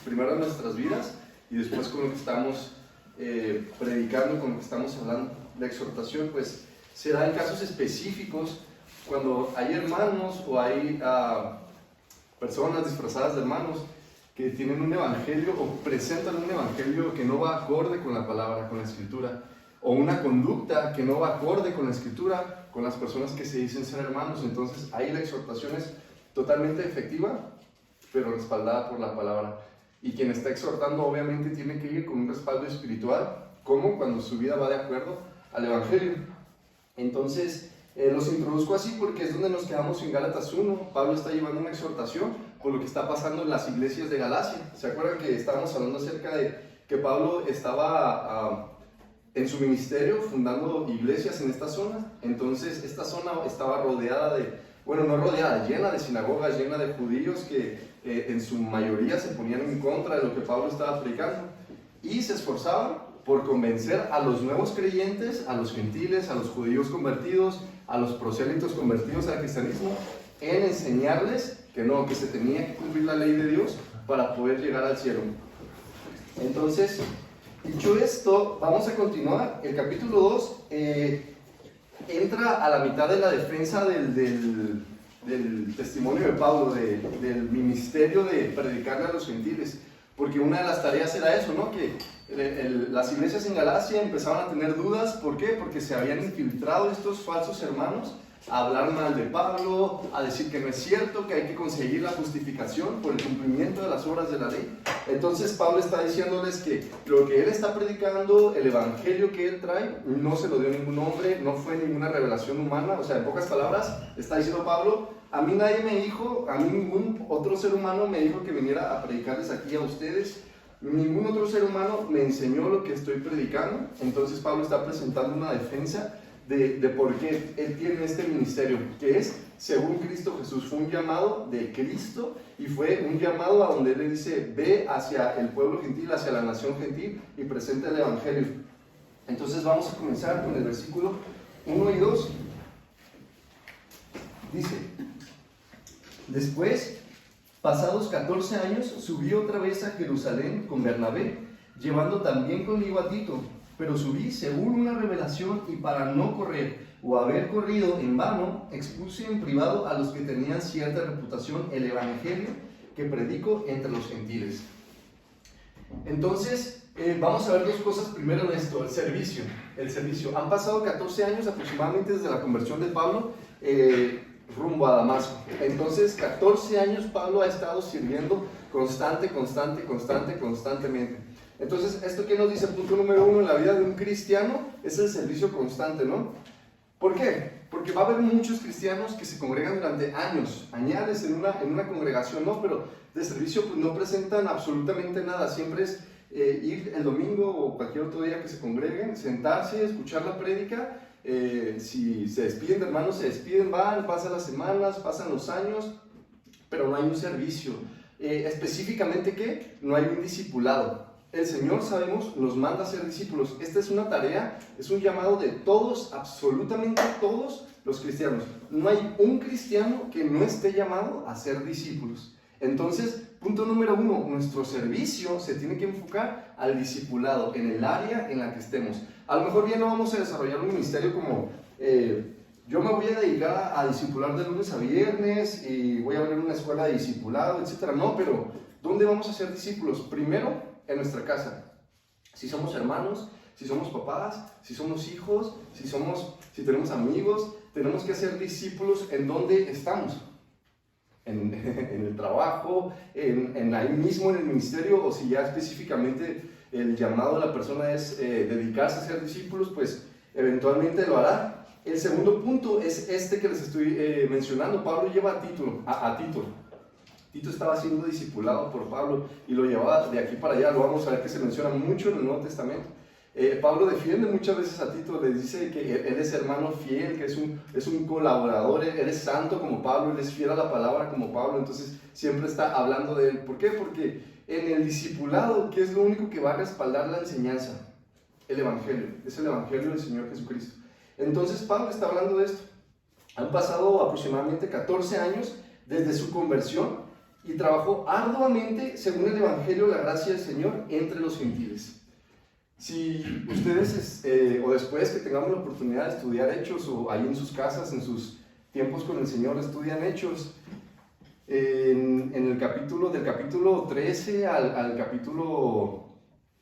primero en nuestras vidas y después con lo que estamos predicando, con lo que estamos hablando. La exhortación pues se da en casos específicos cuando hay hermanos o hay personas disfrazadas de hermanos que tienen un evangelio o presentan un evangelio que no va acorde con la palabra, con la escritura, o una conducta que no va acorde con la escritura, con las personas que se dicen ser hermanos. Entonces ahí la exhortación es totalmente efectiva, pero respaldada por la palabra. Y quien está exhortando obviamente tiene que ir con un respaldo espiritual, como cuando su vida va de acuerdo al evangelio. Entonces los introduzco así porque es donde nos quedamos en Gálatas 1. Pablo está llevando una exhortación por lo que está pasando en las iglesias de Galacia. ¿Se acuerdan que estábamos hablando acerca de que Pablo estaba en su ministerio fundando iglesias en esta zona? Entonces esta zona estaba rodeada no rodeada, llena de sinagogas, llena de judíos que en su mayoría se ponían en contra de lo que Pablo estaba predicando y se esforzaban por convencer a los nuevos creyentes, a los gentiles, a los judíos convertidos, a los prosélitos convertidos al cristianismo, en enseñarles que se tenía que cumplir la ley de Dios para poder llegar al cielo. Entonces, dicho esto, vamos a continuar. El capítulo 2 entra a la mitad de la defensa del testimonio de Pablo, del ministerio de predicarle a los gentiles, porque una de las tareas era eso, ¿no? Que las iglesias en Galacia empezaban a tener dudas. ¿Por qué? Porque se habían infiltrado estos falsos hermanos a hablar mal de Pablo, a decir que no es cierto, que hay que conseguir la justificación por el cumplimiento de las obras de la ley. Entonces Pablo está diciéndoles que lo que él está predicando, el evangelio que él trae, no se lo dio ningún hombre, no fue ninguna revelación humana. O sea, en pocas palabras, está diciendo Pablo: a mí nadie me dijo, a mí ningún otro ser humano me dijo que viniera a predicarles aquí a ustedes. Ningún otro ser humano me enseñó lo que estoy predicando. Entonces Pablo está presentando una defensa de por qué él tiene este ministerio, que es según Cristo Jesús. Fue un llamado de Cristo y fue un llamado a donde él le dice: ve hacia el pueblo gentil, hacia la nación gentil y presenta el evangelio. Entonces vamos a comenzar con el versículo 1 y 2. Dice: después, pasados 14 años, subí otra vez a Jerusalén con Bernabé, llevando también conmigo a Tito. Pero subí según una revelación, y para no correr o haber corrido en vano, expuse en privado a los que tenían cierta reputación el evangelio que predico entre los gentiles. Entonces, vamos a ver dos cosas. Primero en esto, el servicio. Han pasado 14 años aproximadamente desde la conversión de Pablo rumbo a Damasco. Entonces, 14 años Pablo ha estado sirviendo constantemente. Entonces, ¿esto qué nos dice? Punto número 1 en la vida de un cristiano es el servicio constante, ¿no? ¿Por qué? Porque va a haber muchos cristianos que se congregan durante años, añades en una congregación, ¿no? Pero de servicio pues, no presentan absolutamente nada. Siempre es ir el domingo o cualquier otro día que se congreguen, sentarse, escuchar la prédica. Si se despiden de hermanos, se despiden, pasan las semanas, pasan los años, pero no hay un servicio. Específicamente, ¿qué? No hay un discipulado. El Señor, sabemos, nos manda a ser discípulos. Esta es una tarea, es un llamado de todos, absolutamente todos los cristianos. No hay un cristiano que no esté llamado a ser discípulos. Entonces, punto número 1, nuestro servicio se tiene que enfocar al discipulado, en el área en la que estemos. A lo mejor bien no vamos a desarrollar un ministerio como yo me voy a dedicar a discipular de lunes a viernes y voy a abrir una escuela de discipulado, etc. No, pero ¿dónde vamos a ser discípulos? Primero, en nuestra casa. Si somos hermanos, si somos papás, si somos hijos, si tenemos amigos, tenemos que ser discípulos en donde estamos. En el trabajo, ahí mismo en el ministerio, o si ya específicamente el llamado de la persona es dedicarse a ser discípulos, pues eventualmente lo hará. El segundo punto es este que les estoy mencionando. Pablo lleva a Tito. Tito estaba siendo discipulado por Pablo y lo llevaba de aquí para allá. Lo vamos a ver que se menciona mucho en el Nuevo Testamento. Pablo defiende muchas veces a Tito, le dice que él es hermano fiel, que es un colaborador, él es santo como Pablo, él es fiel a la palabra como Pablo. Entonces siempre está hablando de él. ¿Por qué? Porque en el discipulado, ¿qué es lo único que va a respaldar la enseñanza? El evangelio, es el evangelio del Señor Jesucristo. Entonces Pablo está hablando de esto. Han pasado aproximadamente 14 años desde su conversión. y trabajó arduamente según el Evangelio de la gracia del Señor entre los gentiles. Si ustedes, o después que tengamos la oportunidad de estudiar Hechos, o ahí en sus casas, en sus tiempos con el Señor, estudian Hechos, en el capítulo, del capítulo 13 al capítulo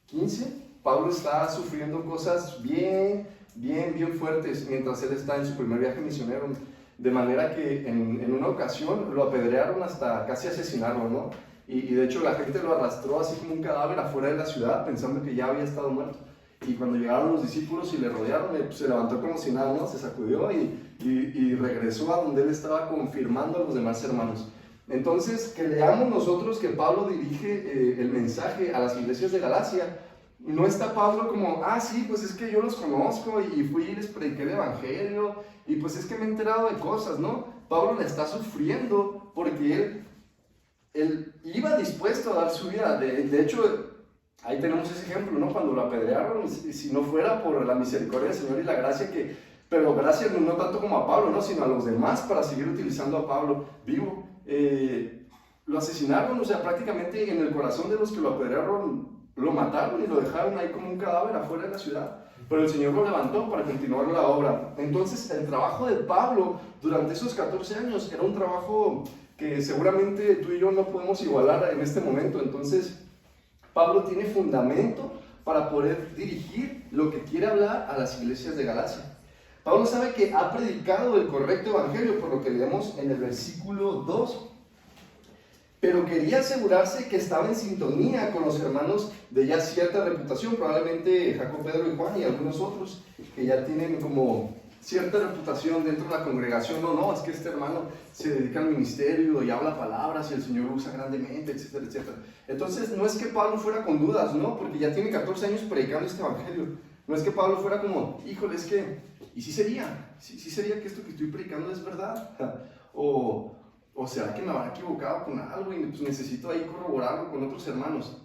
15, Pablo está sufriendo cosas bien fuertes mientras él está en su primer viaje misionero, de manera que en una ocasión lo apedrearon hasta casi asesinarlo, ¿no? Y de hecho la gente lo arrastró así como un cadáver afuera de la ciudad pensando que ya había estado muerto. Y cuando llegaron los discípulos y le rodearon, pues, se levantó como si nada, ¿no? Se sacudió y regresó a donde él estaba confirmando a los demás hermanos. Entonces, que leamos nosotros que Pablo dirige el mensaje a las iglesias de Galacia. No está Pablo como, sí, pues es que yo los conozco y fui y les prediqué el Evangelio y pues es que me he enterado de cosas, ¿no? Pablo le está sufriendo porque él iba dispuesto a dar su vida. De hecho, ahí tenemos ese ejemplo, ¿no? Cuando lo apedrearon, si no fuera por la misericordia del Señor y la gracia pero gracias no tanto como a Pablo, ¿no? Sino a los demás para seguir utilizando a Pablo vivo. Lo asesinaron, o sea, prácticamente en el corazón de los que lo apedrearon, lo mataron y lo dejaron ahí como un cadáver afuera de la ciudad. Pero el Señor lo levantó para continuar la obra. Entonces, el trabajo de Pablo durante esos 14 años era un trabajo que seguramente tú y yo no podemos igualar en este momento. Entonces, Pablo tiene fundamento para poder dirigir lo que quiere hablar a las iglesias de Galacia. Pablo sabe que ha predicado el correcto evangelio, por lo que leemos en el versículo 2, pero quería asegurarse que estaba en sintonía con los hermanos de ya cierta reputación, probablemente Jacob, Pedro y Juan y algunos otros que ya tienen como cierta reputación dentro de la congregación. No, es que este hermano se dedica al ministerio y habla palabras y el Señor lo usa grandemente, etcétera, etcétera. Entonces no es que Pablo fuera con dudas, ¿no? Porque ya tiene 14 años predicando este evangelio. No es que Pablo fuera como, híjole, es que, ¿y sí sería que esto que estoy predicando es verdad? ¿O será que me habrá equivocado con algo y pues necesito ahí corroborarlo con otros hermanos?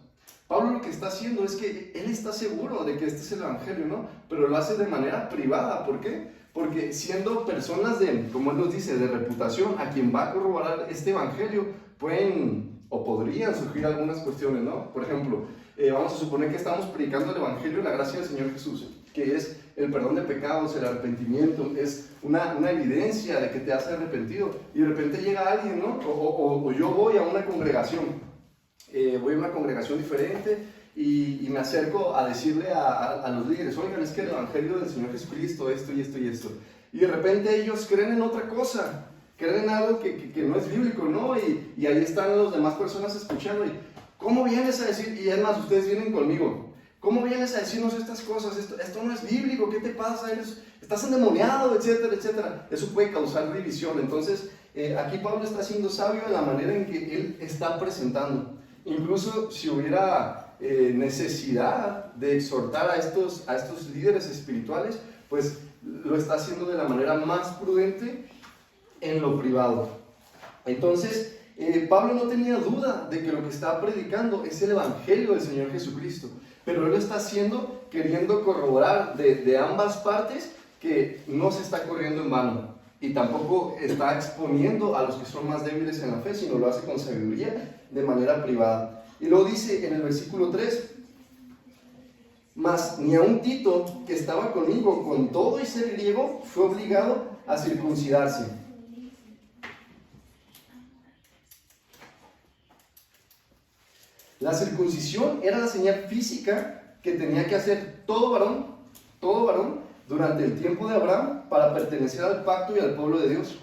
Pablo lo que está haciendo es que él está seguro de que este es el evangelio, ¿no? Pero lo hace de manera privada. ¿Por qué? Porque siendo personas como él nos dice, de reputación, a quien va a corroborar este evangelio, pueden o podrían surgir algunas cuestiones, ¿no? Por ejemplo, vamos a suponer que estamos predicando el evangelio de la gracia del Señor Jesús, que es el perdón de pecados, el arrepentimiento, es una evidencia de que te has arrepentido. Y de repente llega alguien, ¿no? O yo voy a una congregación, diferente y me acerco a decirle a los líderes, oigan, es que el evangelio del Señor Jesucristo, esto y esto y esto. Y de repente ellos creen en otra cosa, creen en algo que no es bíblico, ¿no? Y ahí están las demás personas escuchando. Y ¿cómo vienes a decir? Y además ustedes vienen conmigo. ¿Cómo vienes a decirnos estas cosas? Esto no es bíblico, ¿qué te pasa? Estás endemoniado, etcétera, etcétera. Eso puede causar división. Entonces, aquí Pablo está siendo sabio en la manera en que él está presentando. Incluso si hubiera necesidad de exhortar a estos líderes espirituales, pues lo está haciendo de la manera más prudente en lo privado. Entonces, Pablo no tenía duda de que lo que está predicando es el evangelio del Señor Jesucristo. Pero él lo está haciendo queriendo corroborar de ambas partes que no se está corriendo en vano. Y tampoco está exponiendo a los que son más débiles en la fe, sino lo hace con sabiduría, de manera privada. Y luego dice en el versículo 3, mas ni aun Tito, que estaba conmigo, con todo y ser griego, fue obligado a circuncidarse. La circuncisión era la señal física que tenía que hacer todo varón, durante el tiempo de Abraham para pertenecer al pacto y al pueblo de Dios.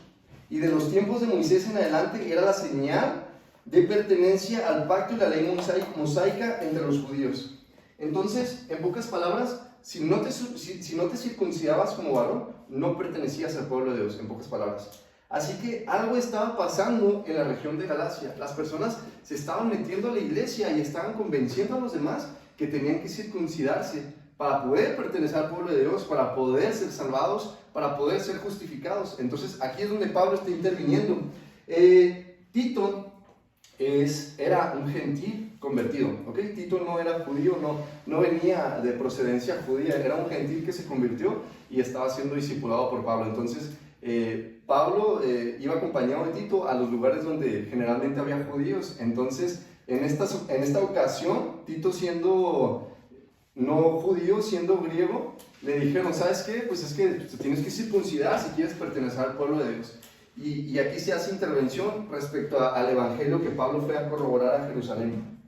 Y de los tiempos de Moisés en adelante era la señal de pertenencia al pacto y la ley mosaica entre los judíos. Entonces, en pocas palabras, si no te circuncidabas como varón, no pertenecías al pueblo de Dios, en pocas palabras. Así que algo estaba pasando en la región de Galacia. Las personas se estaban metiendo a la iglesia y estaban convenciendo a los demás que tenían que circuncidarse para poder pertenecer al pueblo de Dios, para poder ser salvados, para poder ser justificados. Entonces aquí es donde Pablo está interviniendo. Tito era un gentil convertido, ¿ok? Tito no era judío, no venía de procedencia judía, era un gentil que se convirtió y estaba siendo discipulado por Pablo. Entonces Pablo iba acompañado de Tito a los lugares donde generalmente había judíos. Entonces, en esta ocasión, Tito, siendo no judío, siendo griego, le dijeron, ¿sabes qué? Pues es que te tienes que circuncidar si quieres pertenecer al pueblo de Dios. Y aquí se hace intervención respecto al evangelio que Pablo fue a corroborar a Jerusalén.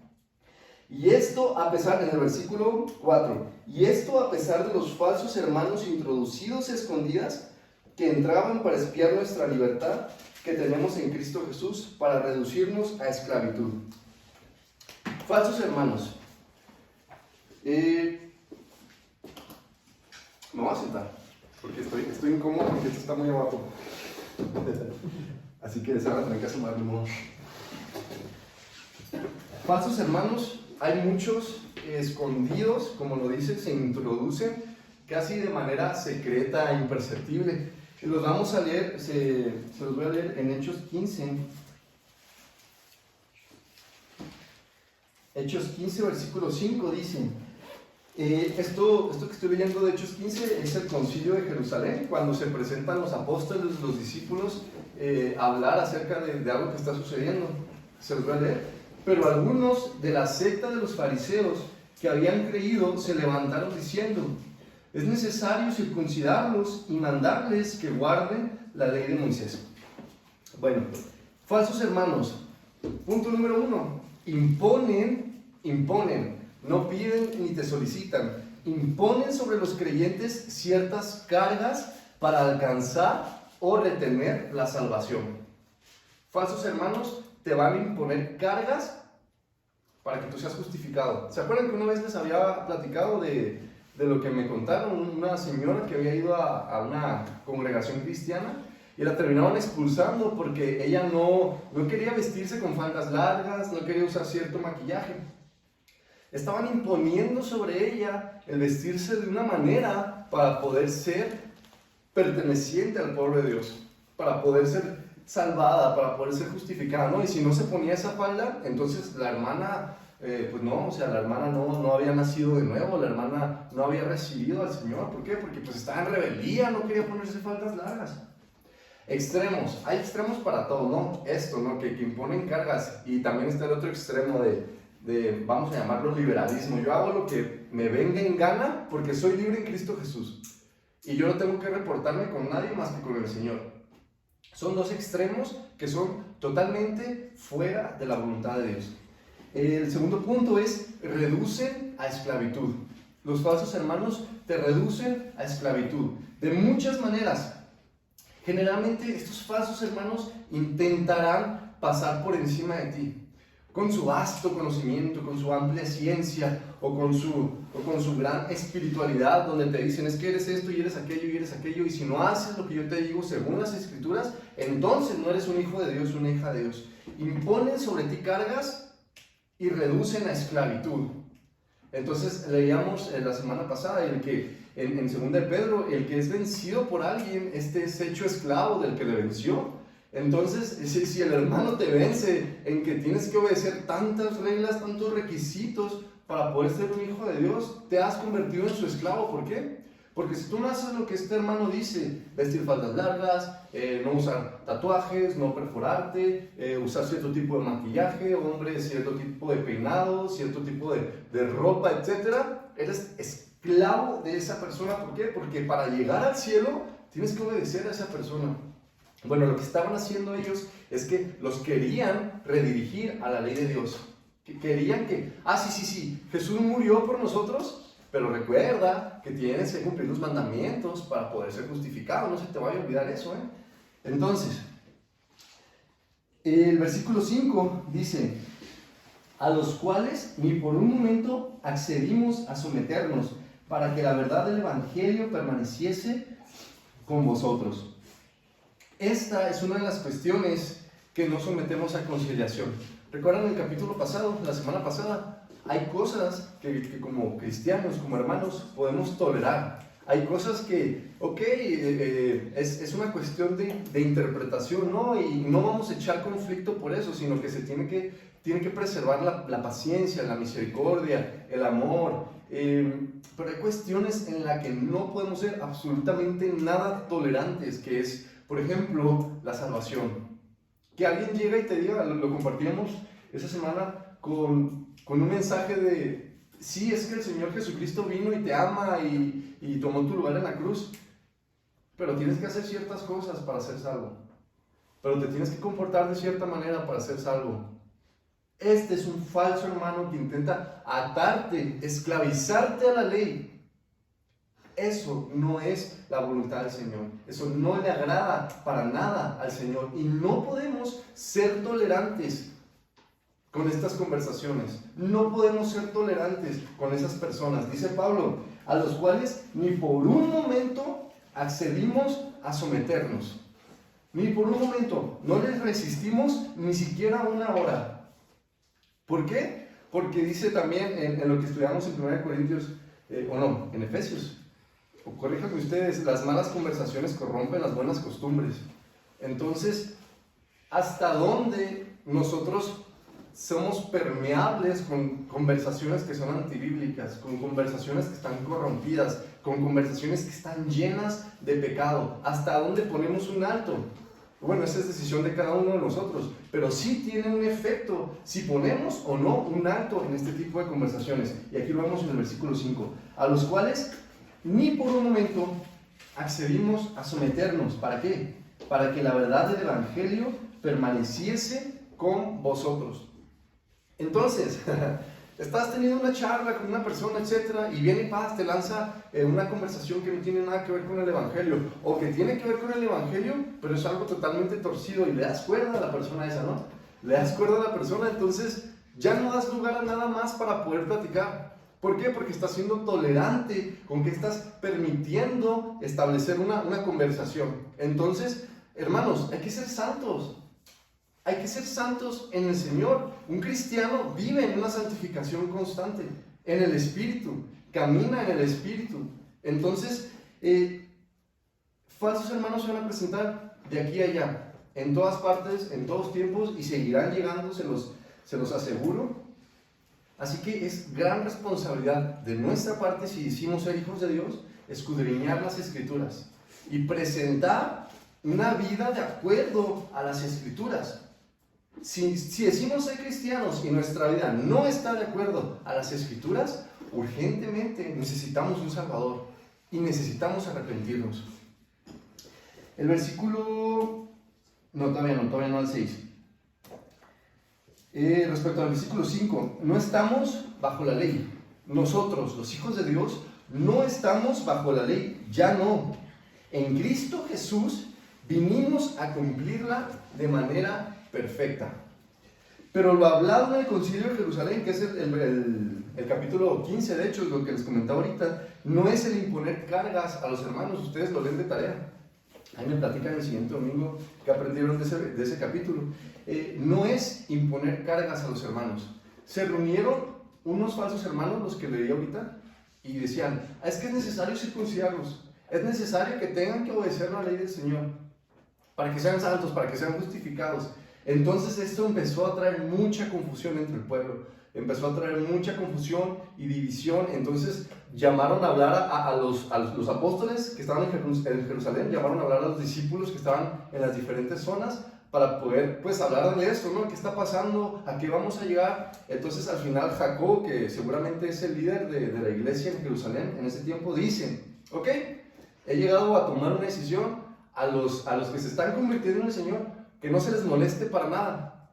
Y esto a pesar, en el versículo 4, y esto a pesar de los falsos hermanos introducidos a escondidas que entraban para espiar nuestra libertad que tenemos en Cristo Jesús para reducirnos a esclavitud. Falsos hermanos. Me voy a sentar porque estoy incómodo porque esto está muy abajo. Así que se van a tener que asomar de modo. Falsos hermanos, hay muchos escondidos, como lo dice, se introducen casi de manera secreta e imperceptible. Y los vamos a leer, se los voy a leer en Hechos 15. Hechos 15, versículo 5 dice, esto que estoy leyendo de Hechos 15 es el concilio de Jerusalén, cuando se presentan los apóstoles, los discípulos, a hablar acerca de algo que está sucediendo. Se los voy a leer. Pero algunos de la secta de los fariseos que habían creído se levantaron diciendo, es necesario circuncidarlos y mandarles que guarden la ley de Moisés. Bueno, falsos hermanos. Punto número 1. Imponen, no piden ni te solicitan. Imponen sobre los creyentes ciertas cargas para alcanzar o retener la salvación. Falsos hermanos te van a imponer cargas para que tú seas justificado. ¿Se acuerdan que una vez les había platicado de lo que me contaron? Una señora que había ido a una congregación cristiana y la terminaron expulsando porque ella no quería vestirse con faldas largas, no quería usar cierto maquillaje. Estaban imponiendo sobre ella el vestirse de una manera para poder ser perteneciente al pueblo de Dios, para poder ser salvada, para poder ser justificada, ¿no? Y si no se ponía esa falda, entonces la hermana, pues no, o sea, la hermana no había nacido de nuevo, la hermana no había recibido al Señor. ¿Por qué? Porque pues estaba en rebeldía, no quería ponerse faldas largas. Extremos, hay extremos para todo, ¿no? Esto, ¿no? Que imponen cargas. Y también está el otro extremo de vamos a llamarlo liberalismo. Yo hago lo que me venga en gana porque soy libre en Cristo Jesús. Y yo no tengo que reportarme con nadie más que con el Señor. Son dos extremos que son totalmente fuera de la voluntad de Dios. El segundo punto es, reducen a esclavitud. Los falsos hermanos te reducen a esclavitud. De muchas maneras. Generalmente estos falsos hermanos intentarán pasar por encima de ti. Con su vasto conocimiento, con su amplia ciencia o con su gran espiritualidad, donde te dicen es que eres esto y eres aquello, y si no haces lo que yo te digo según las escrituras, entonces no eres un hijo de Dios, una hija de Dios. Imponen sobre ti cargas y reducen a esclavitud. Entonces leíamos la semana pasada el que en 2 de Pedro, el que es vencido por alguien, este es hecho esclavo del que le venció. Entonces, si el hermano te vence en que tienes que obedecer tantas reglas, tantos requisitos para poder ser un hijo de Dios, te has convertido en su esclavo. ¿Por qué? Porque si tú no haces lo que este hermano dice, vestir faldas largas, no usar tatuajes, no perforarte, usar cierto tipo de maquillaje, hombre, cierto tipo de peinado, cierto tipo de ropa, etc., eres esclavo de esa persona. ¿Por qué? Porque para llegar al cielo tienes que obedecer a esa persona. Bueno, lo que estaban haciendo ellos es que los querían redirigir a la ley de Dios. Que querían que, sí, Jesús murió por nosotros, pero recuerda que tienes que cumplir los mandamientos para poder ser justificado. No se te vaya a olvidar eso, ¿eh? Entonces, el versículo 5 dice, a los cuales ni por un momento accedimos a someternos, para que la verdad del Evangelio permaneciese con vosotros. Esta es una de las cuestiones que no sometemos a conciliación. ¿Recuerdan el capítulo pasado, la semana pasada? Hay cosas que como cristianos, como hermanos, podemos tolerar. Hay cosas que, es una cuestión de interpretación, ¿no? Y no vamos a echar conflicto por eso, sino que se tiene que preservar la paciencia, la misericordia, el amor. Pero hay cuestiones en las que no podemos ser absolutamente nada tolerantes, que es Por ejemplo, la salvación. Que alguien llega y te diga, lo compartíamos esa semana con un mensaje de, sí, es que el Señor Jesucristo vino y te ama y tomó tu lugar en la cruz, pero tienes que hacer ciertas cosas para ser salvo. Pero te tienes que comportar de cierta manera para ser salvo. Este es un falso hermano que intenta atarte, esclavizarte a la ley. Eso no es la voluntad del Señor. Eso no le agrada para nada al Señor. Y no podemos ser tolerantes con estas conversaciones. No podemos ser tolerantes con esas personas. Dice Pablo, a los cuales ni por un momento accedimos a someternos. Ni por un momento. No les resistimos ni siquiera una hora. ¿Por qué? Porque dice también en lo que estudiamos en 1 Corintios, en Efesios, o corríjanme ustedes, las malas conversaciones corrompen las buenas costumbres. Entonces, ¿hasta dónde nosotros somos permeables con conversaciones que son antibíblicas, con conversaciones que están corrompidas, con conversaciones que están llenas de pecado? ¿Hasta dónde ponemos un alto? Bueno, esa es decisión de cada uno de nosotros, pero sí tiene un efecto si ponemos o no un alto en este tipo de conversaciones. Y aquí lo vemos en el versículo 5, a los cuales ni por un momento accedimos a someternos. ¿Para qué? Para que la verdad del Evangelio permaneciese con vosotros. Entonces, estás teniendo una charla con una persona, etcétera, y viene Paz, te lanza una conversación que no tiene nada que ver con el Evangelio, o que tiene que ver con el Evangelio, pero es algo totalmente torcido, y le das cuerda a la persona esa, ¿no? Le das cuerda a la persona, entonces ya no das lugar a nada más para poder platicar. ¿Por qué? Porque estás siendo tolerante con que estás permitiendo establecer una conversación. Entonces, hermanos, hay que ser santos. Hay que ser santos en el Señor. Un cristiano vive en una santificación constante, en el Espíritu, camina en el Espíritu. Entonces, falsos hermanos se van a presentar de aquí a allá, en todas partes, en todos tiempos, y seguirán llegando, se los aseguro. Así que es gran responsabilidad de nuestra parte, si decimos ser hijos de Dios, escudriñar las Escrituras y presentar una vida de acuerdo a las Escrituras. Si decimos ser cristianos y nuestra vida no está de acuerdo a las Escrituras, urgentemente necesitamos un Salvador y necesitamos arrepentirnos. El versículo, todavía no al 6. Respecto al versículo 5, no estamos bajo la ley. Nosotros, los hijos de Dios, no estamos bajo la ley, ya no. En Cristo Jesús vinimos a cumplirla de manera perfecta. Pero lo hablado en el Concilio de Jerusalén, que es el capítulo 15, de hecho, es lo que les comentaba ahorita, no es el imponer cargas a los hermanos. Ustedes lo leen de tarea. Ahí me platican el siguiente domingo que aprendieron de ese capítulo. No es imponer cargas a los hermanos. Se reunieron unos falsos hermanos, los que leí ahorita, y decían, es que es necesario circuncidarlos, es necesario que tengan que obedecer la ley del Señor, para que sean santos, para que sean justificados. Entonces esto empezó a traer mucha confusión entre el pueblo, empezó a traer mucha confusión y división. Entonces llamaron a hablar a los apóstoles que estaban en Jerusalén, llamaron a hablar a los discípulos que estaban en las diferentes zonas para poder pues hablar de esto, ¿no? ¿Qué está pasando? ¿A qué vamos a llegar? Entonces al final Jacob, que seguramente es el líder de la iglesia en Jerusalén en ese tiempo, dice, ok, he llegado a tomar una decisión a los que se están convirtiendo en el Señor, que no se les moleste para nada.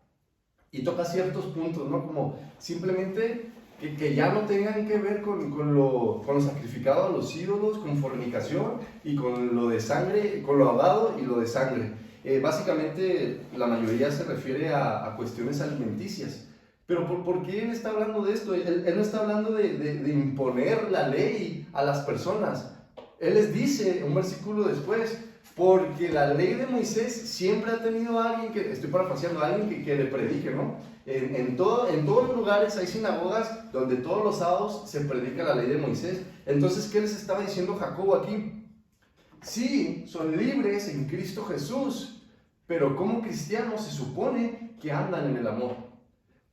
Y toca ciertos puntos, ¿no? Como simplemente que ya no tengan que ver con lo sacrificado a los ídolos, con fornicación y con lo de sangre, con lo ahogado y lo de sangre. Básicamente la mayoría se refiere a cuestiones alimenticias. Pero ¿por qué él está hablando de esto? Él no está hablando de imponer la ley a las personas. Él les dice, un versículo después, porque la ley de Moisés siempre ha tenido a alguien que, estoy parafraseando, a alguien que le predique, ¿no? En todos los lugares hay sinagogas donde todos los sábados se predica la ley de Moisés. Entonces, ¿qué les estaba diciendo Jacobo aquí? Sí, son libres en Cristo Jesús, pero como cristianos se supone que andan en el amor,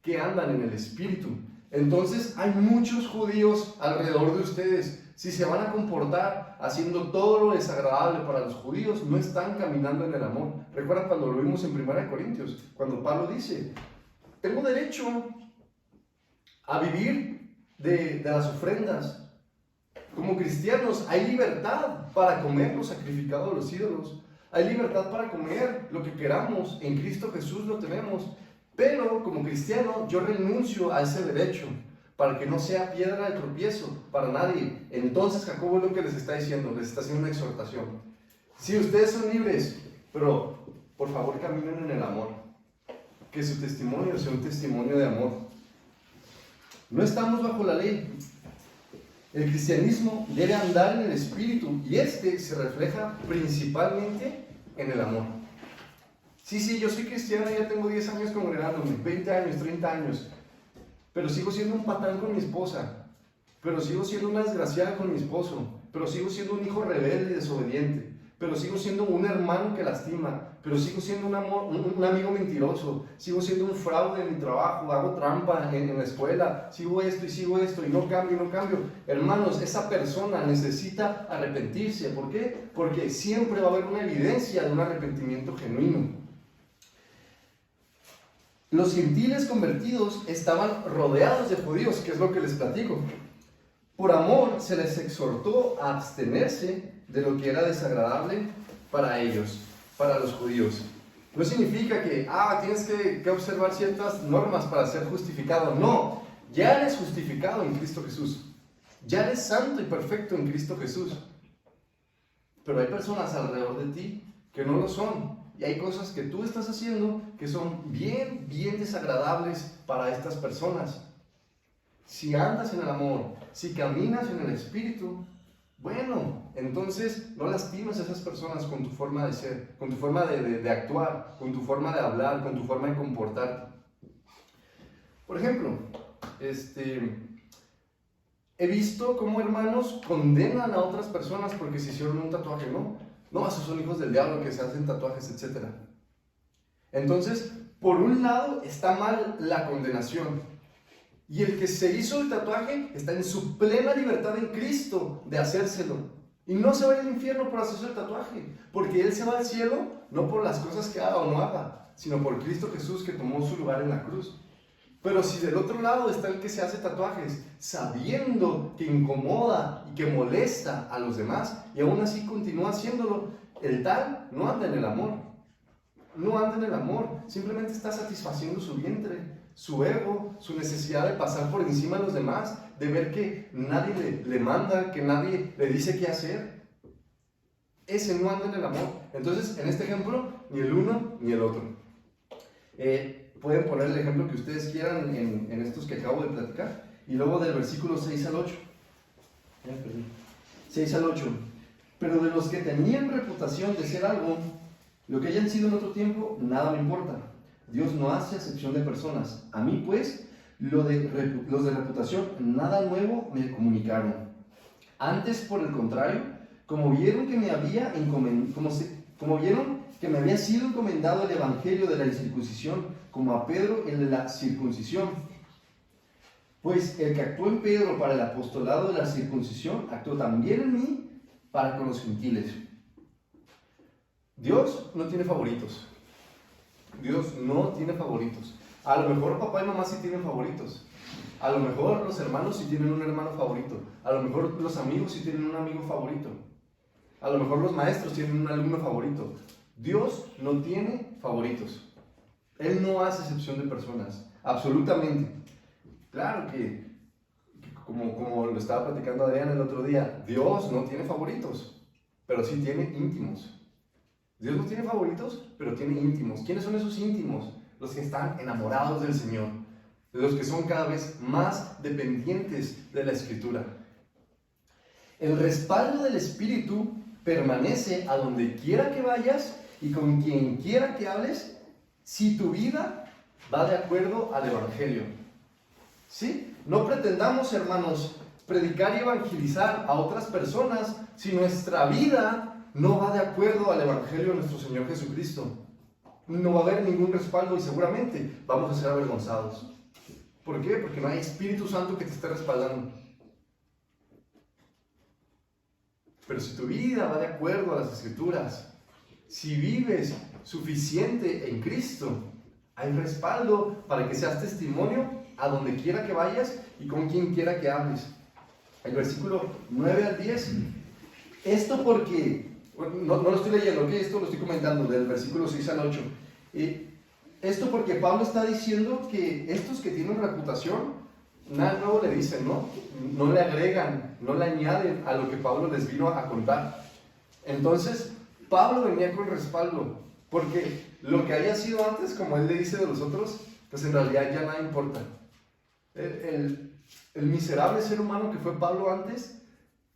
que andan en el Espíritu. Entonces, hay muchos judíos alrededor de ustedes. si se van a comportar haciendo todo lo desagradable para los judíos, no están caminando en el amor. Recuerda cuando lo vimos en 1 Corintios, cuando Pablo dice, tengo derecho a vivir de las ofrendas. Como cristianos hay libertad para comer lo sacrificado a los ídolos. Hay libertad para comer lo que queramos. En Cristo Jesús lo tenemos. Pero como cristiano yo renuncio a ese derecho para que no sea piedra de tropiezo para nadie. Entonces Jacobo es lo que les está diciendo, les está haciendo una exhortación. Sí, ustedes son libres, pero por favor caminen en el amor. Que su testimonio sea un testimonio de amor. No estamos bajo la ley. El cristianismo debe andar en el espíritu y este se refleja principalmente en el amor. Sí, yo soy cristiano, ya tengo 10 años congregándome, 20 años, 30 años, pero sigo siendo un patán con mi esposa, pero sigo siendo una desgraciada con mi esposo, pero sigo siendo un hijo rebelde y desobediente, pero sigo siendo un hermano que lastima, pero sigo siendo un amigo mentiroso, sigo siendo un fraude en mi trabajo, hago trampa en la escuela, sigo esto y no cambio. Hermanos, esa persona necesita arrepentirse. ¿Por qué? Porque siempre va a haber una evidencia de un arrepentimiento genuino. Los gentiles convertidos estaban rodeados de judíos, que es lo que les platico. Por amor se les exhortó a abstenerse de lo que era desagradable para ellos, para los judíos. No significa que tienes que observar ciertas normas para ser justificado. No, ya eres justificado en Cristo Jesús. Ya eres santo y perfecto en Cristo Jesús. Pero hay personas alrededor de ti que no lo son. Y hay cosas que tú estás haciendo que son bien desagradables para estas personas. Si andas en el amor, si caminas en el Espíritu, bueno, entonces no lastimes a esas personas con tu forma de ser, con tu forma de actuar, con tu forma de hablar, con tu forma de comportarte. Por ejemplo, he visto cómo hermanos condenan a otras personas porque se hicieron un tatuaje, no, esos son hijos del diablo que se hacen tatuajes, etc. Entonces, por un lado está mal la condenación. Y el que se hizo el tatuaje está en su plena libertad en Cristo de hacérselo. Y no se va al infierno por hacerse el tatuaje, porque él se va al cielo no por las cosas que haga o no haga, sino por Cristo Jesús que tomó su lugar en la cruz. Pero si del otro lado está el que se hace tatuajes, sabiendo que incomoda y que molesta a los demás, y aún así continúa haciéndolo, el tal no anda en el amor. No anda en el amor, simplemente está satisfaciendo su vientre, su ego, su necesidad de pasar por encima de los demás, de ver que nadie le manda, que nadie le dice qué hacer. Ese no anda en el amor. Entonces, en este ejemplo, ni el uno ni el otro. Pueden poner el ejemplo que ustedes quieran en estos que acabo de platicar. Y luego del versículo 6 al 8. 6 al 8. Pero de los que tenían reputación de ser algo, lo que hayan sido en otro tiempo, nada me importa. Dios no hace acepción de personas. A mí, pues, los de reputación, nada nuevo me comunicaron. Antes, por el contrario, como vieron que me había sido encomendado el evangelio de la incircuncisión, como a Pedro el de la circuncisión. Pues el que actuó en Pedro para el apostolado de la circuncisión, actuó también en mí para con los gentiles. Dios no tiene favoritos. Dios no tiene favoritos. A lo mejor papá y mamá sí tienen favoritos. A lo mejor los hermanos sí tienen un hermano favorito. A lo mejor los amigos sí tienen un amigo favorito. A lo mejor los maestros tienen un alumno favorito. Dios no tiene favoritos. Él no hace excepción de personas, absolutamente. Claro que como lo estaba platicando Adrián el otro día, Dios no tiene favoritos, pero sí tiene íntimos. Dios no tiene favoritos, pero tiene íntimos. ¿Quiénes son esos íntimos? Los que están enamorados del Señor, los que son cada vez más dependientes de la Escritura. El respaldo del Espíritu permanece a donde quiera que vayas y con quien quiera que hables, si tu vida va de acuerdo al Evangelio. ¿Sí? No pretendamos, hermanos, predicar y evangelizar a otras personas si nuestra vida no va de acuerdo al Evangelio de nuestro Señor Jesucristo. No va a haber ningún respaldo y seguramente vamos a ser avergonzados. ¿Por qué? Porque no hay Espíritu Santo que te esté respaldando. Pero si tu vida va de acuerdo a las Escrituras, si vives suficiente en Cristo, hay respaldo para que seas testimonio a donde quiera que vayas y con quien quiera que hables. El versículo 9 al 10. Esto porque, no lo estoy leyendo, ¿ok? Esto lo estoy comentando del versículo 6 al 8. Esto porque Pablo está diciendo que estos que tienen reputación, nada nuevo le dicen, ¿no? No le agregan, no le añaden a lo que Pablo les vino a contar. Entonces, Pablo venía con respaldo, porque lo que haya sido antes, como él le dice de los otros, pues en realidad ya nada importa. El miserable ser humano que fue Pablo antes,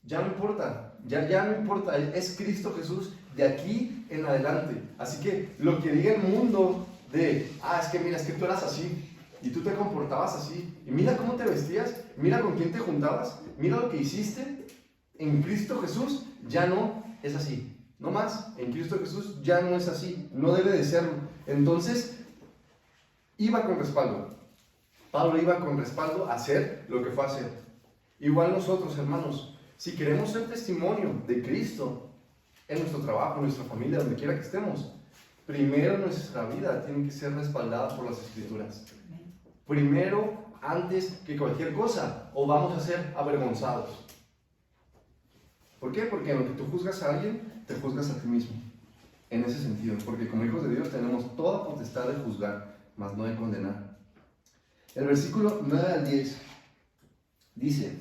ya no importa, ya no importa, es Cristo Jesús de aquí en adelante. Así que lo que diga el mundo de, es que mira, es que tú eras así, y tú te comportabas así, y mira cómo te vestías, mira con quién te juntabas, mira lo que hiciste, en Cristo Jesús ya no es así. No más, en Cristo Jesús ya no es así, no debe de serlo. Entonces, iba con respaldo. Pablo iba con respaldo a hacer lo que fue a hacer. Igual nosotros, hermanos, si queremos ser testimonio de Cristo en nuestro trabajo, en nuestra familia, donde quiera que estemos, primero nuestra vida tiene que ser respaldada por las Escrituras. Primero, antes que cualquier cosa, o vamos a ser avergonzados. ¿Por qué? Porque en lo que tú juzgas a alguien, te juzgas a ti mismo. En ese sentido, porque como hijos de Dios tenemos toda potestad de juzgar, mas no de condenar. El versículo 9 al 10 dice: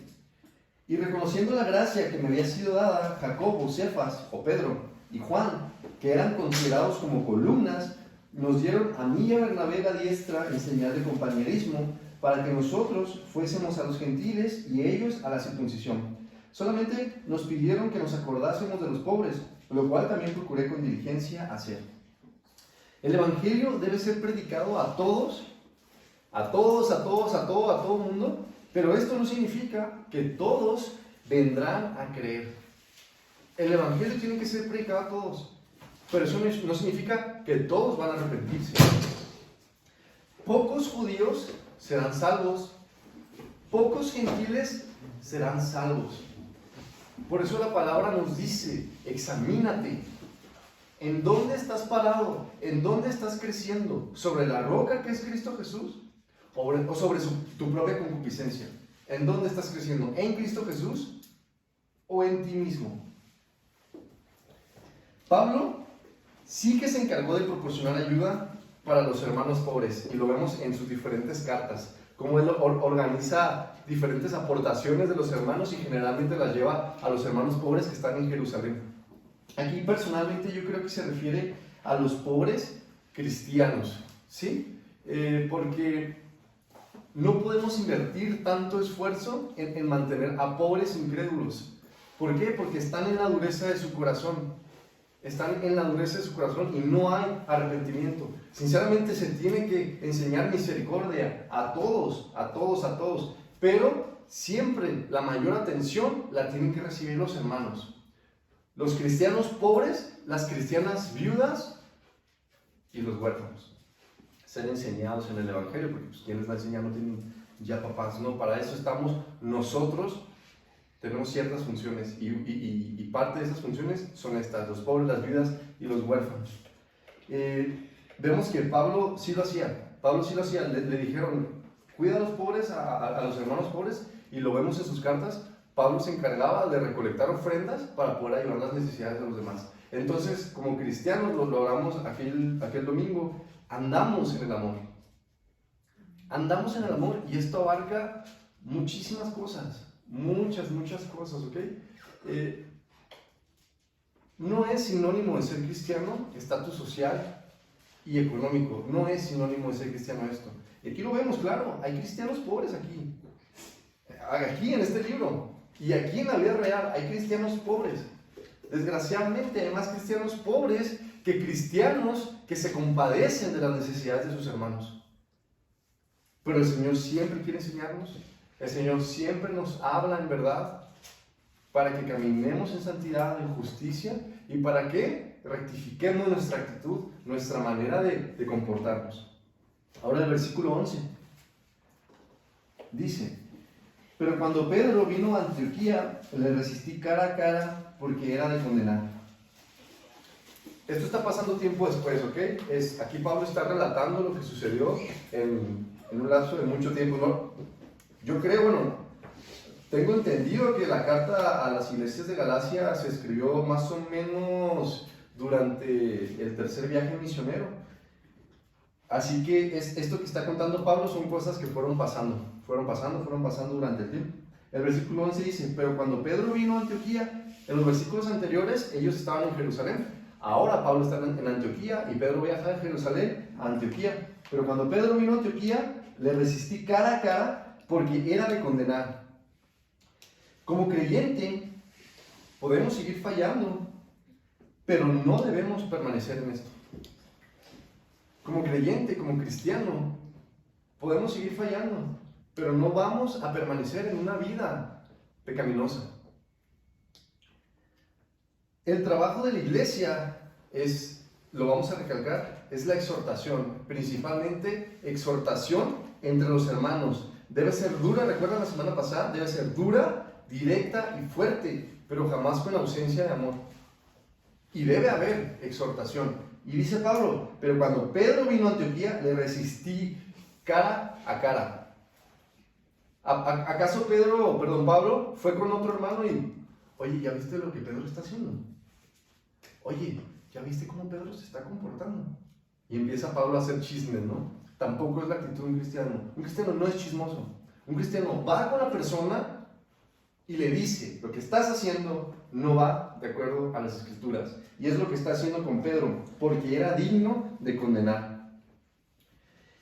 y reconociendo la gracia que me había sido dada, Jacobo, Cefas o Pedro y Juan, que eran considerados como columnas, nos dieron a mí y a Bernabé la diestra en señal de compañerismo, para que nosotros fuésemos a los gentiles y ellos a la circuncisión. Solamente nos pidieron que nos acordásemos de los pobres, lo cual también procuré con diligencia hacer. El Evangelio debe ser predicado a todos, a todo mundo, pero esto no significa que todos vendrán a creer. El Evangelio tiene que ser predicado a todos, pero eso no significa que todos van a arrepentirse. Pocos judíos serán salvos, pocos gentiles serán salvos. Por eso la palabra nos dice: examínate. ¿En dónde estás parado? ¿En dónde estás creciendo? ¿Sobre la roca que es Cristo Jesús? ¿O sobre tu propia concupiscencia? ¿En dónde estás creciendo? ¿En Cristo Jesús o en ti mismo? Pablo sí que se encargó de proporcionar ayuda para los hermanos pobres, y lo vemos en sus diferentes cartas, cómo él organiza diferentes aportaciones de los hermanos y generalmente las lleva a los hermanos pobres que están en Jerusalén. Aquí personalmente yo creo que se refiere a los pobres cristianos, ¿sí? Porque no podemos invertir tanto esfuerzo en mantener a pobres incrédulos. ¿Por qué? Porque están en la dureza de su corazón. Están en la dureza de su corazón y no hay arrepentimiento. Sinceramente se tiene que enseñar misericordia a todos. Pero siempre la mayor atención la tienen que recibir los hermanos. Los cristianos pobres, las cristianas viudas y los huérfanos. Ser enseñados en el Evangelio, porque pues, quien les va a enseñar no tienen ya papás. No, para eso estamos nosotros. Tenemos ciertas funciones y parte de esas funciones son estas: los pobres, las viudas y los huérfanos. Vemos que Pablo sí lo hacía. Le dijeron: cuida a los pobres, a los hermanos pobres, y lo vemos en sus cartas. Pablo se encargaba de recolectar ofrendas para poder ayudar las necesidades de los demás. Entonces, como cristianos, lo logramos aquel domingo, andamos en el amor. Andamos en el amor, y esto abarca muchísimas cosas. Muchas cosas, ¿ok? No es sinónimo de ser cristiano estatus social y económico. No es sinónimo de ser cristiano esto. Y aquí lo vemos, claro, hay cristianos pobres aquí en este libro, y aquí en la vida real hay cristianos pobres. Desgraciadamente hay más cristianos pobres que cristianos que se compadecen de las necesidades de sus hermanos. Pero el Señor siempre quiere enseñarnos. El Señor siempre nos habla en verdad para que caminemos en santidad, en justicia, y para que rectifiquemos nuestra actitud, nuestra manera de comportarnos. Ahora el versículo 11 dice: Pero cuando Pedro vino a Antioquía, le resistí cara a cara porque era de condenar. Esto está pasando tiempo después, ¿ok? Aquí Pablo está relatando lo que sucedió en un lapso de mucho tiempo, ¿no? Yo creo, tengo entendido que la carta a las iglesias de Galacia se escribió más o menos durante el tercer viaje misionero. Así que esto que está contando Pablo son cosas que fueron pasando durante el tiempo. El versículo 11 dice, pero cuando Pedro vino a Antioquía, en los versículos anteriores ellos estaban en Jerusalén. Ahora Pablo está en Antioquía y Pedro viaja de Jerusalén a Antioquía. Pero cuando Pedro vino a Antioquía, le resistí cara a cara porque era de condenar. Como creyente, podemos seguir fallando, pero no debemos permanecer en esto. Como creyente, como cristiano, podemos seguir fallando, pero no vamos a permanecer en una vida pecaminosa. El trabajo de la iglesia lo vamos a recalcar, es la exhortación, principalmente exhortación entre los hermanos. Debe ser dura, recuerdan la semana pasada, debe ser dura, directa y fuerte, pero jamás con ausencia de amor. Y debe haber exhortación. Y dice Pablo, pero cuando Pedro vino a Antioquía, le resistí cara a cara. ¿Acaso Pablo fue con otro hermano y, oye, ¿ya viste lo que Pedro está haciendo? Oye, ¿ya viste cómo Pedro se está comportando? Y empieza Pablo a hacer chismes, ¿no? Tampoco es la actitud de un cristiano. Un cristiano no es chismoso. Un cristiano va con la persona y le dice, lo que estás haciendo no va de acuerdo a las escrituras. Y es lo que está haciendo con Pedro, porque era digno de condenar.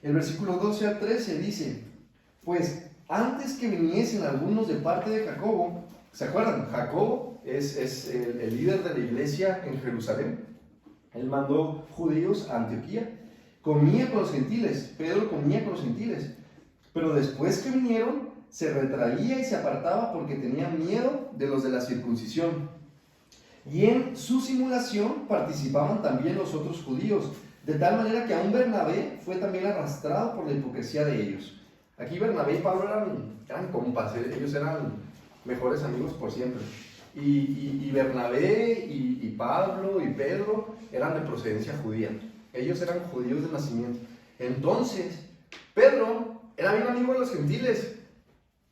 El versículo 12 al 13 dice, pues antes que viniesen algunos de parte de Jacobo, ¿se acuerdan? Jacobo es el líder de la iglesia en Jerusalén. Él mandó judíos a Antioquía. Comía con los gentiles, Pedro comía con los gentiles. Pero después que vinieron, se retraía y se apartaba porque tenía miedo de los de la circuncisión. Y en su simulación participaban también los otros judíos, de tal manera que aún Bernabé fue también arrastrado por la hipocresía de ellos. Aquí Bernabé y Pablo eran compas, ellos eran mejores amigos por siempre. Y Bernabé y Pablo y Pedro eran de procedencia judía. Ellos eran judíos de nacimiento. Entonces, Pedro era bien amigo de los gentiles.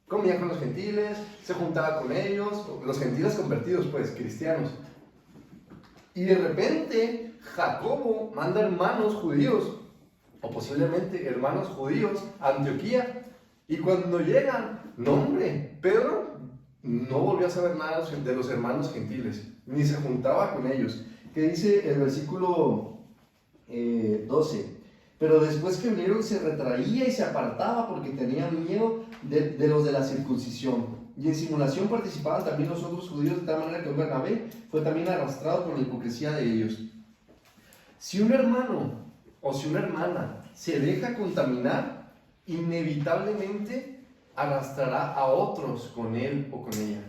Comía con los gentiles, se juntaba con ellos, los gentiles convertidos, pues, cristianos. Y de repente, Jacobo manda hermanos judíos, o posiblemente hermanos judíos, a Antioquía. Y cuando llegan, no hombre, Pedro no volvió a saber nada de los hermanos gentiles, ni se juntaba con ellos. Que dice el versículo 12. Pero después que vinieron se retraía y se apartaba porque tenía miedo de los de la circuncisión. Y en simulación participaban también los otros judíos, de tal manera que Bernabé fue también arrastrado por la hipocresía de ellos. Si un hermano o si una hermana se deja contaminar, inevitablemente arrastrará a otros con él o con ella.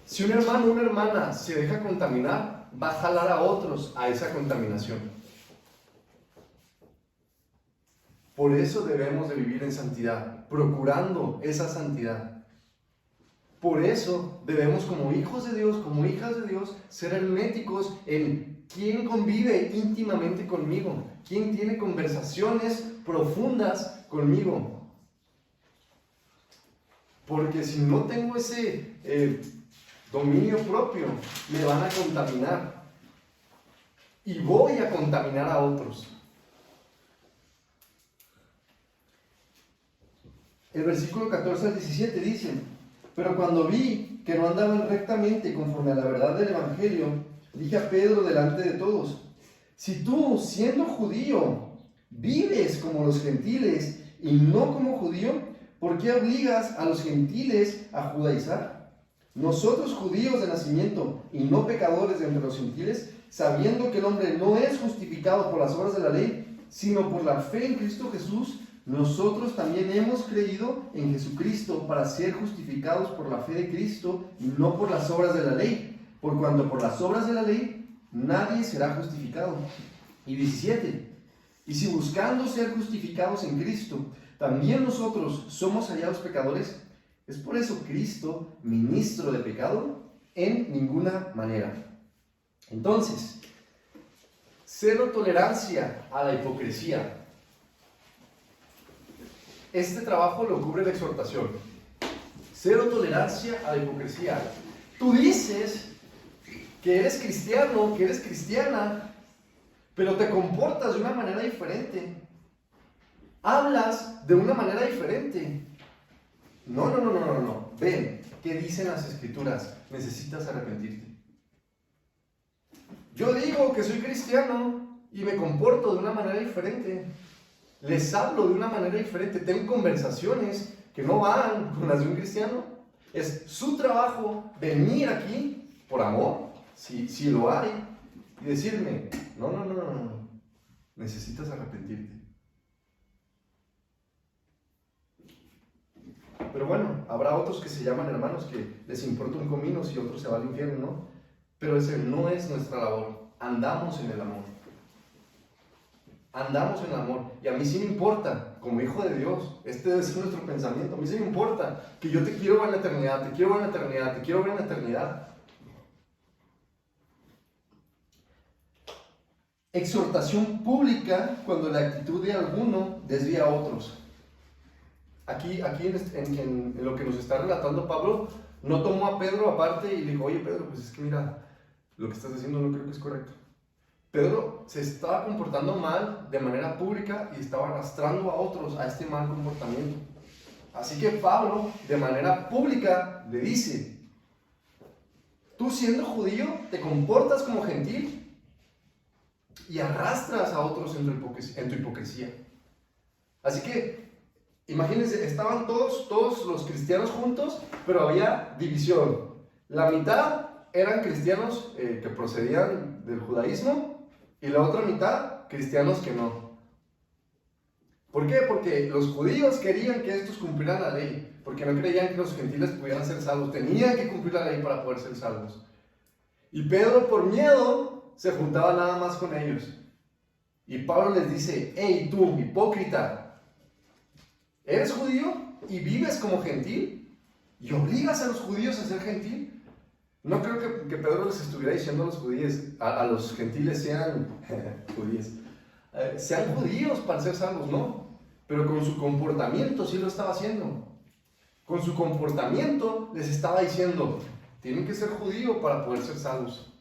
Si un hermano o una hermana se deja contaminar, va a jalar a otros a esa contaminación. Por eso debemos de vivir en santidad, procurando esa santidad. Por eso debemos, como hijos de Dios, como hijas de Dios, ser herméticos en quién convive íntimamente conmigo, quién tiene conversaciones profundas conmigo. Porque si no tengo ese dominio propio, me van a contaminar. Y voy a contaminar a otros. El versículo 14 al 17 dice, pero cuando vi que no andaban rectamente conforme a la verdad del Evangelio, dije a Pedro delante de todos, si tú, siendo judío, vives como los gentiles y no como judío, ¿por qué obligas a los gentiles a judaizar? Nosotros judíos de nacimiento y no pecadores de entre los gentiles, sabiendo que el hombre no es justificado por las obras de la ley, sino por la fe en Cristo Jesús, nosotros también hemos creído en Jesucristo para ser justificados por la fe de Cristo y no por las obras de la ley, por cuanto por las obras de la ley nadie será justificado. Y 17, y si buscando ser justificados en Cristo también nosotros somos hallados pecadores. ¿Es por eso Cristo ministro de pecado? En ninguna manera. Entonces, cero tolerancia a la hipocresía. Este trabajo lo cubre la exhortación. Cero tolerancia a la hipocresía. Tú dices que eres cristiano, que eres cristiana, pero te comportas de una manera diferente. Hablas de una manera diferente. No. Ven, ¿qué dicen las Escrituras? Necesitas arrepentirte. Yo digo que soy cristiano y me comporto de una manera diferente. Les hablo de una manera diferente. Tengo conversaciones que no van con las de un cristiano. Es su trabajo venir aquí por amor, si lo hay, y decirme, no. Necesitas arrepentirte. Pero bueno, habrá otros que se llaman hermanos que les importa un comino si otro se va al infierno, ¿no? Pero ese no es nuestra labor. Andamos en el amor. Andamos en el amor. Y a mí sí me importa, como hijo de Dios, este debe ser nuestro pensamiento. A mí sí me importa que yo te quiero ver en la eternidad, te quiero ver en la eternidad, te quiero ver en la eternidad. Exhortación pública cuando la actitud de alguno desvía a otros. Aquí en lo que nos está relatando Pablo, no tomó a Pedro aparte y le dijo, oye Pedro, pues es que mira, lo que estás haciendo no creo que es correcto. Pedro se estaba comportando mal de manera pública y estaba arrastrando a otros a este mal comportamiento. Así que Pablo, de manera pública, le dice, tú siendo judío, te comportas como gentil y arrastras a otros en tu hipocresía. Así que imagínense, estaban todos los cristianos juntos, pero había división. La mitad eran cristianos que procedían del judaísmo y la otra mitad cristianos que no. ¿Por qué? Porque los judíos querían que estos cumplieran la ley, porque no creían que los gentiles pudieran ser salvos. Tenían que cumplir la ley para poder ser salvos. Y Pedro, por miedo, se juntaba nada más con ellos. Y Pablo les dice, hey tú, hipócrita, ¿eres judío y vives como gentil? ¿Y obligas a los judíos a ser gentil? No creo que Pedro les estuviera diciendo a los judíos, a los gentiles sean judíos, sean judíos para ser salvos, no. Pero con su comportamiento sí lo estaba haciendo. Con su comportamiento les estaba diciendo, tienen que ser judíos para poder ser salvos.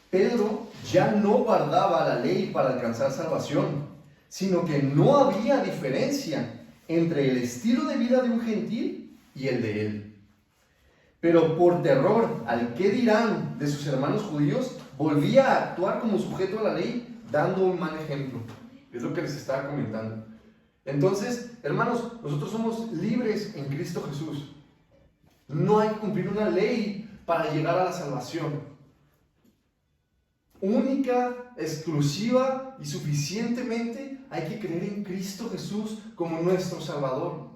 Pedro ya no guardaba la ley para alcanzar salvación, sino que no había diferencia entre el estilo de vida de un gentil y el de él. Pero por terror al qué dirán de sus hermanos judíos, volvía a actuar como sujeto a la ley, dando un mal ejemplo. Es lo que les estaba comentando. Entonces, hermanos, nosotros somos libres en Cristo Jesús. No hay que cumplir una ley para llegar a la salvación. Única, exclusiva y suficientemente hay que creer en Cristo Jesús como nuestro Salvador.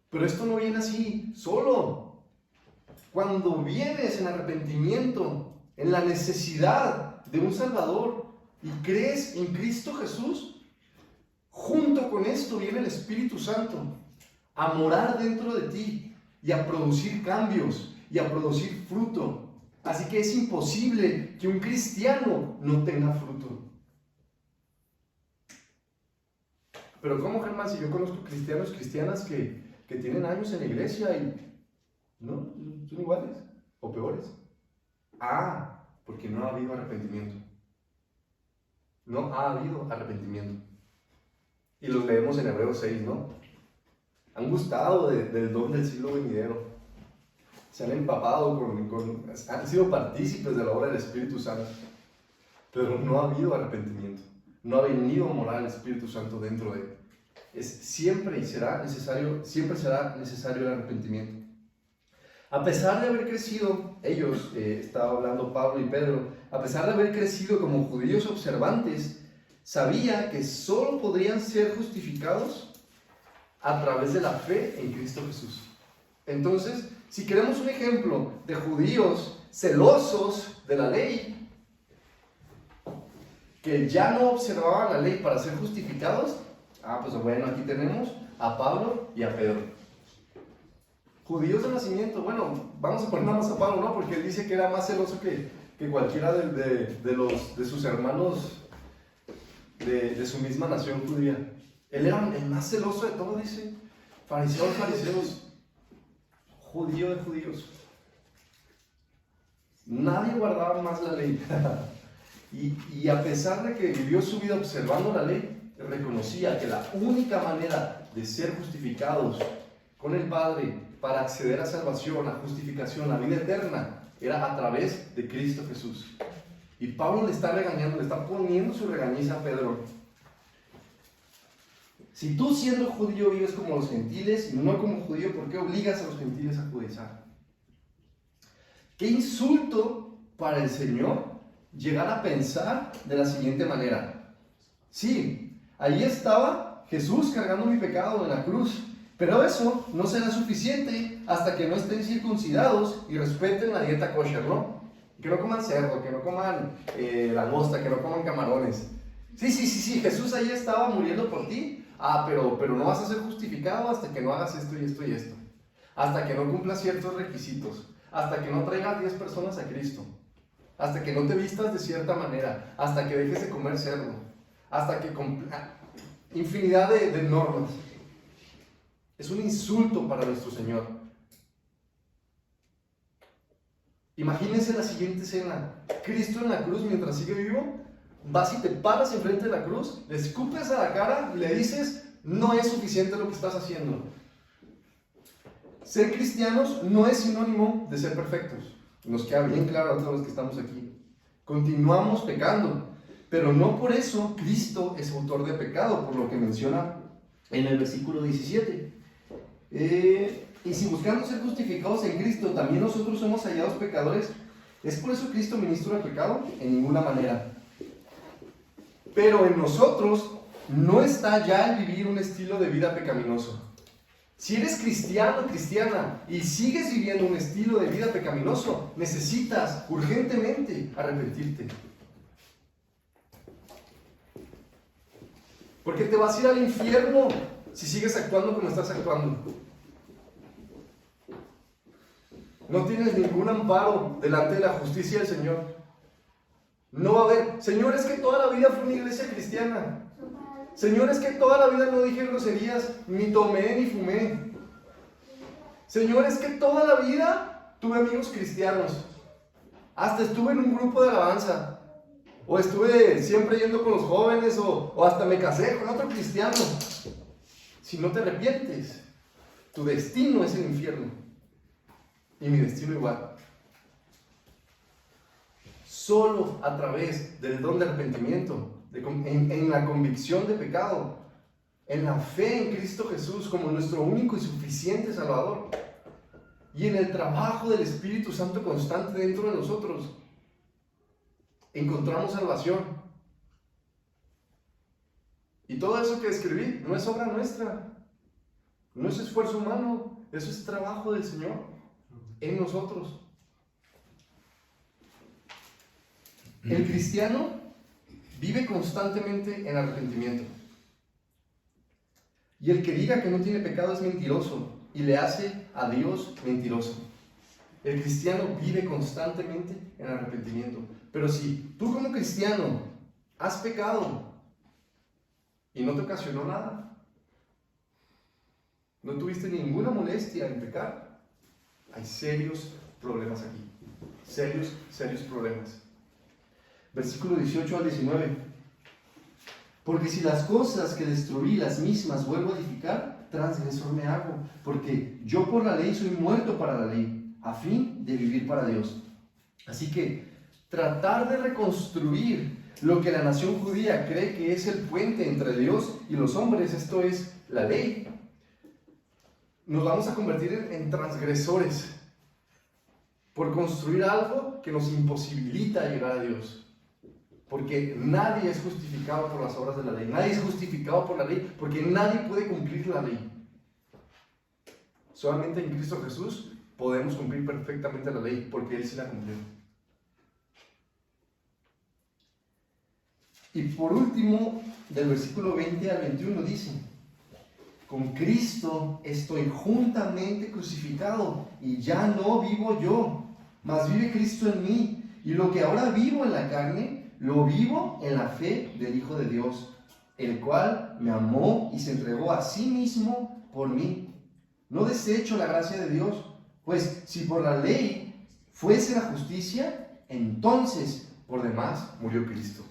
Pero esto no viene así, solo. Cuando vienes en arrepentimiento, en la necesidad de un Salvador y crees en Cristo Jesús, junto con esto viene el Espíritu Santo a morar dentro de ti y a producir cambios y a producir fruto. Así que es imposible que un cristiano no tenga fruto. Pero ¿cómo, Germán? Si yo conozco cristianas que tienen años en la iglesia y no, son iguales o peores. Porque no ha habido arrepentimiento. No ha habido arrepentimiento. Y los leemos en Hebreos 6, ¿no? Han gustado del don del siglo venidero. Se han empapado han sido partícipes de la obra del Espíritu Santo. Pero no ha habido arrepentimiento. No ha venido a morar el Espíritu Santo dentro de él. Siempre será necesario el arrepentimiento. A pesar de haber crecido, ellos, estaba hablando Pablo y Pedro, a pesar de haber crecido como judíos observantes, sabía que solo podrían ser justificados a través de la fe en Cristo Jesús. Entonces, si queremos un ejemplo de judíos celosos de la ley, que ya no observaban la ley para ser justificados, Pues bueno, aquí tenemos a Pablo y a Pedro. Judíos de nacimiento. Bueno, vamos a poner nada más a Pablo, ¿no? Porque él dice que era más celoso que cualquiera de sus hermanos de su misma nación judía. Él era el más celoso de todo, dice. Fariseo de fariseos. Judío de judíos. Nadie guardaba más la ley. y a pesar de que vivió su vida observando la ley, reconocía que la única manera de ser justificados con el Padre para acceder a salvación, a justificación, a vida eterna, era a través de Cristo Jesús. Y Pablo le está regañando, le está poniendo su regañiza a Pedro. Si tú siendo judío vives como los gentiles y no como judío, ¿por qué obligas a los gentiles a judaizar? Qué insulto para el Señor llegar a pensar de la siguiente manera. Sí, ahí estaba Jesús cargando mi pecado en la cruz, pero eso no será suficiente hasta que no estén circuncidados y respeten la dieta kosher, ¿no? Que no coman cerdo, que no coman langosta, que no coman camarones. Sí, Jesús ahí estaba muriendo por ti. Pero no vas a ser justificado hasta que no hagas esto y esto y esto. Hasta que no cumplas ciertos requisitos. Hasta que no traigas 10 personas a Cristo. Hasta que no te vistas de cierta manera. Hasta que dejes de comer cerdo. Hasta que... Infinidad de normas. Es un insulto para nuestro Señor. Imagínense la siguiente escena. Cristo en la cruz mientras sigue vivo. Vas y te paras enfrente de la cruz, le escupes a la cara y le dices, no es suficiente lo que estás haciendo. Ser cristianos no es sinónimo de ser perfectos. Nos queda bien claro a todos los que estamos aquí. Continuamos pecando, pero no por eso Cristo es autor de pecado, por lo que menciona en el versículo 17. Y si buscando ser justificados en Cristo, también nosotros somos hallados pecadores, ¿es por eso Cristo ministro del pecado? En ninguna manera. Pero en nosotros no está ya el vivir un estilo de vida pecaminoso. Si eres cristiano o cristiana y sigues viviendo un estilo de vida pecaminoso, necesitas urgentemente arrepentirte. Porque te vas a ir al infierno si sigues actuando como estás actuando. No tienes ningún amparo delante de la justicia del Señor. No va a haber, Señor, es que toda la vida fue una iglesia cristiana. Señor, es que toda la vida no dije groserías, ni tomé, ni fumé. Señor, es que toda la vida tuve amigos cristianos. Hasta estuve en un grupo de alabanza. O estuve siempre yendo con los jóvenes, o hasta me casé con otro cristiano. Si no te arrepientes, tu destino es el infierno. Y mi destino igual. Solo a través del don de arrepentimiento, en la convicción de pecado, en la fe en Cristo Jesús como nuestro único y suficiente Salvador, y en el trabajo del Espíritu Santo constante dentro de nosotros, encontramos salvación. Y todo eso que escribí no es obra nuestra, no es esfuerzo humano, eso es trabajo del Señor en nosotros. El cristiano vive constantemente en arrepentimiento. Y el que diga que no tiene pecado es mentiroso y le hace a Dios mentiroso. El cristiano vive constantemente en arrepentimiento. Pero si tú como cristiano has pecado y no te ocasionó nada, no tuviste ninguna molestia en pecar, hay serios problemas aquí. Serios problemas. Versículo 18 al 19. Porque si las cosas que destruí las mismas vuelvo a edificar, transgresor me hago, porque yo por la ley soy muerto para la ley, a fin de vivir para Dios. Así que tratar de reconstruir lo que la nación judía cree que es el puente entre Dios y los hombres, esto es la ley, nos vamos a convertir en transgresores por construir algo que nos imposibilita llegar a Dios. Porque nadie es justificado por las obras de la ley. Nadie es justificado por la ley porque nadie puede cumplir la ley. Solamente en Cristo Jesús podemos cumplir perfectamente la ley porque Él sí la cumplió. Y por último, del versículo 20 al 21 dice: con Cristo estoy juntamente crucificado, y ya no vivo yo, mas vive Cristo en mí. Y lo que ahora vivo en la carne, lo vivo en la fe del Hijo de Dios, el cual me amó y se entregó a sí mismo por mí. No desecho la gracia de Dios, pues si por la ley fuese la justicia, entonces por demás murió Cristo.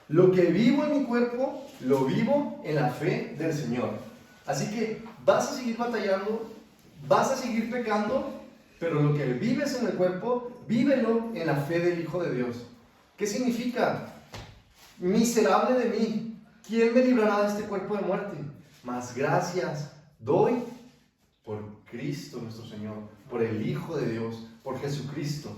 Lo que vivo en mi cuerpo, lo vivo en la fe del Señor. Así que vas a seguir batallando, vas a seguir pecando, pero lo que vives en el cuerpo, vívelo en la fe del Hijo de Dios. ¿Qué significa? Miserable de mí, ¿quién me librará de este cuerpo de muerte? Mas gracias doy por Cristo nuestro Señor, por el Hijo de Dios, por Jesucristo.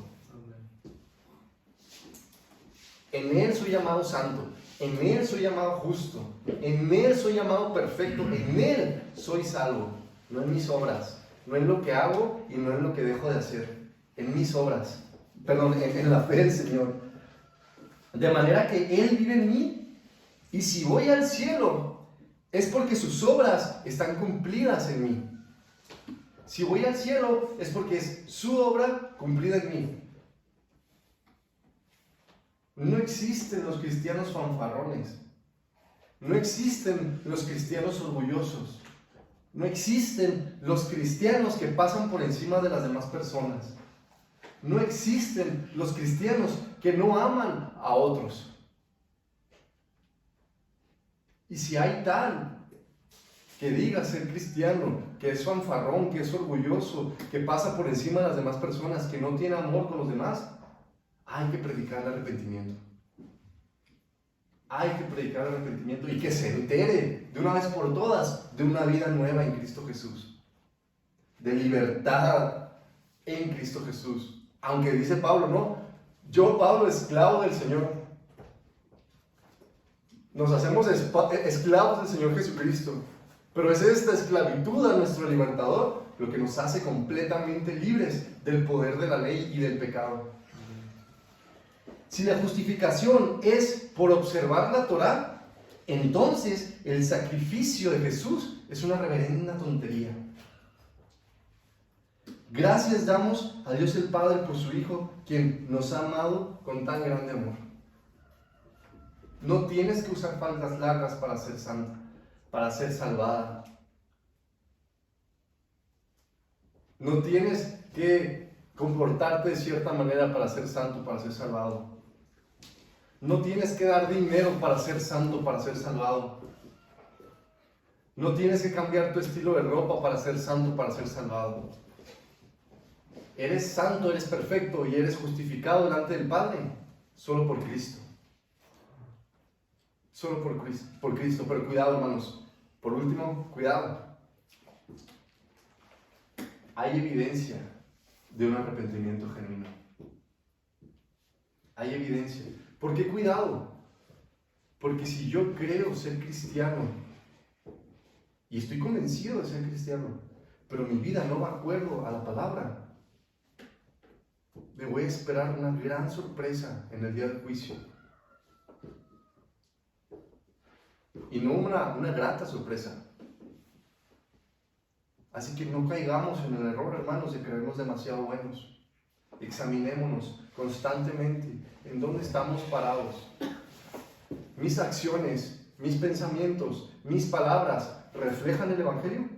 En Él soy llamado santo, en Él soy llamado justo, en Él soy llamado perfecto, en Él soy salvo. No en mis obras, no en lo que hago y no en lo que dejo de hacer, en mis obras, en la fe del Señor. De manera que Él vive en mí, y si voy al cielo, es porque sus obras están cumplidas en mí. Si voy al cielo, es porque es su obra cumplida en mí. No existen los cristianos fanfarrones. No existen los cristianos orgullosos. No existen los cristianos que pasan por encima de las demás personas. No existen los cristianos que no aman a otros. Y si hay tal que diga ser cristiano, que es fanfarrón, que es orgulloso, que pasa por encima de las demás personas, que no tiene amor con los demás, hay que predicar el arrepentimiento. Hay que predicar el arrepentimiento y que se entere de una vez por todas de una vida nueva en Cristo Jesús, de libertad en Cristo Jesús. Aunque dice Pablo, no, yo Pablo, esclavo del Señor. Nos hacemos esclavos del Señor Jesucristo, pero es esta esclavitud a nuestro libertador lo que nos hace completamente libres del poder de la ley y del pecado. Si la justificación es por observar la Torá, entonces el sacrificio de Jesús es una reverenda tontería. Gracias damos a Dios el Padre por su Hijo, quien nos ha amado con tan grande amor. No tienes que usar faldas largas para ser santa, para ser salvada. No tienes que comportarte de cierta manera para ser santo, para ser salvado. No tienes que dar dinero para ser santo, para ser salvado. No tienes que cambiar tu estilo de ropa para ser santo, para ser salvado. Eres santo, eres perfecto y eres justificado delante del Padre solo por Cristo. Solo por Cristo. Pero cuidado, hermanos. Por último, cuidado. Hay evidencia de un arrepentimiento genuino. Hay evidencia. ¿Por qué cuidado? Porque si yo creo ser cristiano y estoy convencido de ser cristiano, pero mi vida no va de acuerdo a la palabra, me voy a esperar una gran sorpresa en el día del juicio. Y no una grata sorpresa. Así que no caigamos en el error, hermanos, de creernos demasiado buenos. Examinémonos constantemente en dónde estamos parados. Mis acciones, mis pensamientos, mis palabras, ¿reflejan el Evangelio?